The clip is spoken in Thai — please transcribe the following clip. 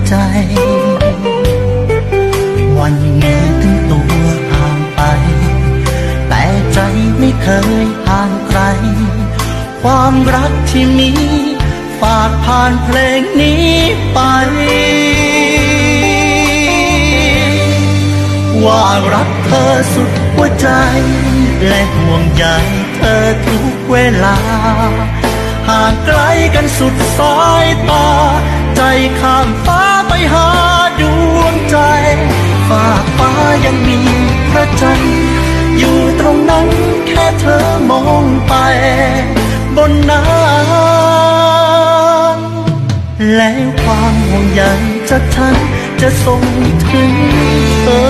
ใจวันนี้ถึงตัวห่างไปแต่ใจไม่เคยห่างไกลความรักที่มีฝากผ่านเพลงนี้ไปว่ารักเธอสุดหัวใจและห่วงใยเธอทุกเวลาห่างไกลกันสุดสายตาใจข้ามฟ้าไปหาดวงใจฝากฟ้ายังมีพระจันทร์อยู่ตรงนั้นแค่เธอมองไปบนน้ำแล้วความห่วงใยจากฉันจะส่งถึงเธอ